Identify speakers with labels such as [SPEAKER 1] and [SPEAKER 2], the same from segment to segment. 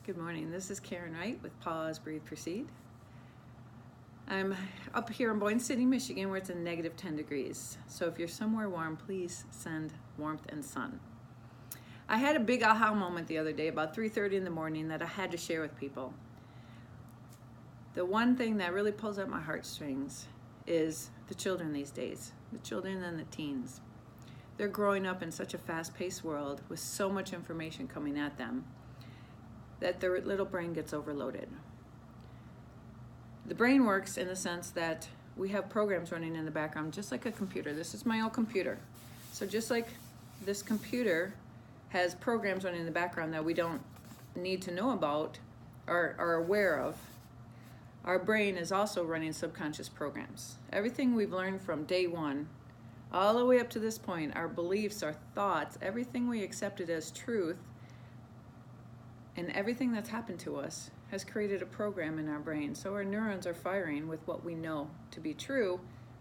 [SPEAKER 1] Good morning. This is Karen Wright with Pause, Breathe, Proceed. I'm up here in Boyne City, Michigan, where it's a negative 10 degrees. So if you're somewhere warm, please send warmth and sun. I had a big aha moment the other day about 3:30 in the morning that I had to share with people. The one thing that really pulls at my heartstrings is the children these days, the children and the teens. They're growing up in such a fast-paced world with so much information coming at them that their little brain gets overloaded. The brain works in the sense that we have programs running in the background, just like a computer. This is my old computer. So just like this computer has programs running in the background that we don't need to know about or are aware of, our brain is also running subconscious programs. Everything we've learned from day one, all the way up to this point, our beliefs, our thoughts, everything we accepted as truth, and everything that's happened to us has created a program in our brain. So our neurons are firing with what we know to be true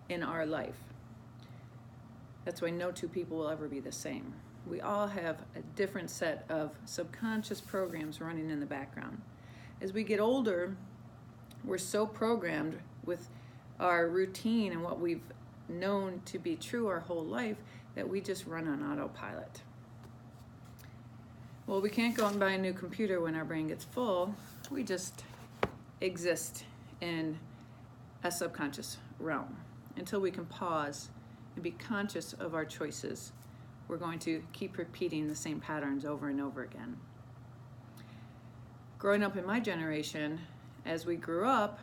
[SPEAKER 1] in our life. That's why no two people will ever be the same. We all have a different set of subconscious programs running in the background. As we get older, we're so programmed with our routine and what we've known to be true our whole life that we just run on autopilot. Well, we can't go and buy a new computer when our brain gets full. We just exist in a subconscious realm. Until we can pause and be conscious of our choices, we're going to keep repeating the same patterns over and over again. Growing up in my generation, as we grew up,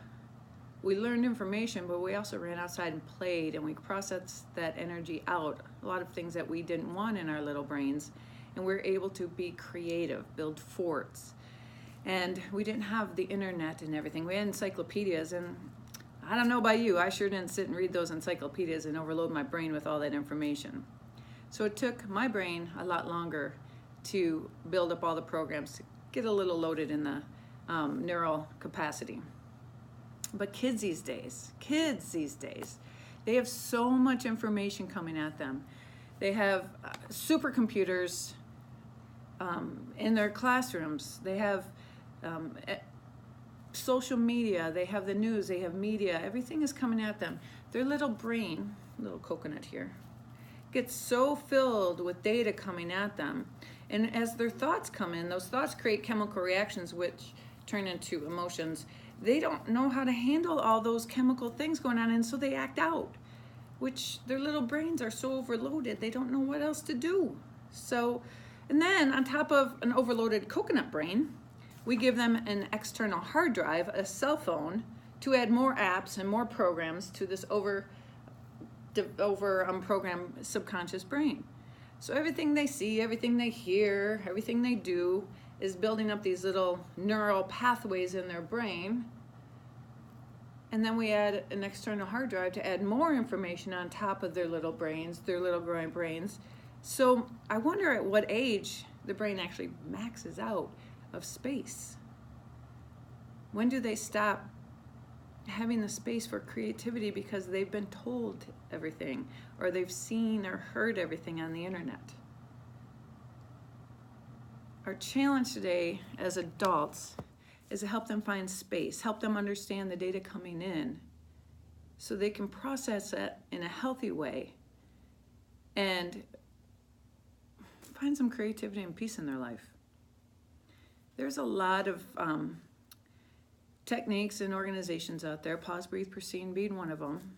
[SPEAKER 1] we learned information, but we also ran outside and played, and we processed that energy out, a lot of things that we didn't want in our little brains. And we're able to be creative, build forts. And we didn't have the internet and everything. We had encyclopedias, and I don't know about you, I sure didn't sit and read those encyclopedias and overload my brain with all that information. So it took my brain a lot longer to build up all the programs, to get a little loaded in the neural capacity. But kids these days, they have so much information coming at them. They have supercomputers in their classrooms. They have social media, they have the news, they have media, everything is coming at them. Their little brain, little coconut here, gets so filled with data coming at them. And as their thoughts come in, those thoughts create chemical reactions which turn into emotions. They don't know how to handle all those chemical things going on, and so they act out, which their little brains are so overloaded, they don't know what else to do. So, and then on top of an overloaded coconut brain, we give them an external hard drive, a cell phone, to add more apps and more programs to this programmed subconscious brain. So everything they see, everything they hear, everything they do is building up these little neural pathways in their brain. And then we add an external hard drive to add more information on top of their little brains, their little growing brains. So I wonder at what age the brain actually maxes out of space. When do they stop having the space for creativity because they've been told everything, or they've seen or heard everything on the internet? Our challenge today as adults is to help them find space, help them understand the data coming in so they can process it in a healthy way and find some creativity and peace in their life. There's a lot of techniques and organizations out there, Pause, Breathe, Proceed being one of them.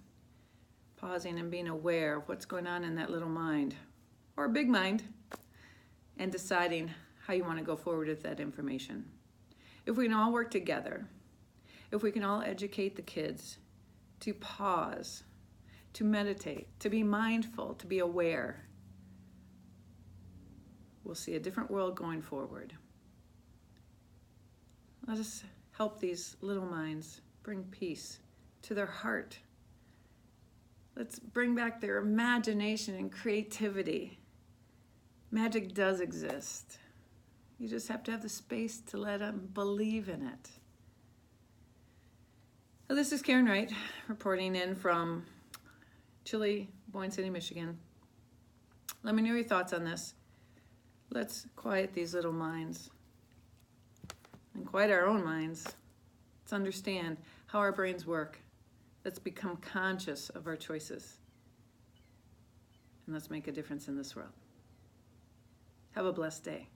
[SPEAKER 1] Pausing and being aware of what's going on in that little mind, or big mind, and deciding how you want to go forward with that information. If we can all work together, if we can all educate the kids to pause, to meditate, to be mindful, to be aware, we'll see a different world going forward. Let us help these little minds bring peace to their heart. Let's bring back their imagination and creativity. Magic does exist. You just have to have the space to let them believe in it. So this is Karen Wright reporting in from chilly Boyne City, Michigan. Let me know your thoughts on this. Let's quiet these little minds. and quiet our own minds. Let's understand how our brains work. Let's become conscious of our choices. And let's make a difference in this world. Have a blessed day.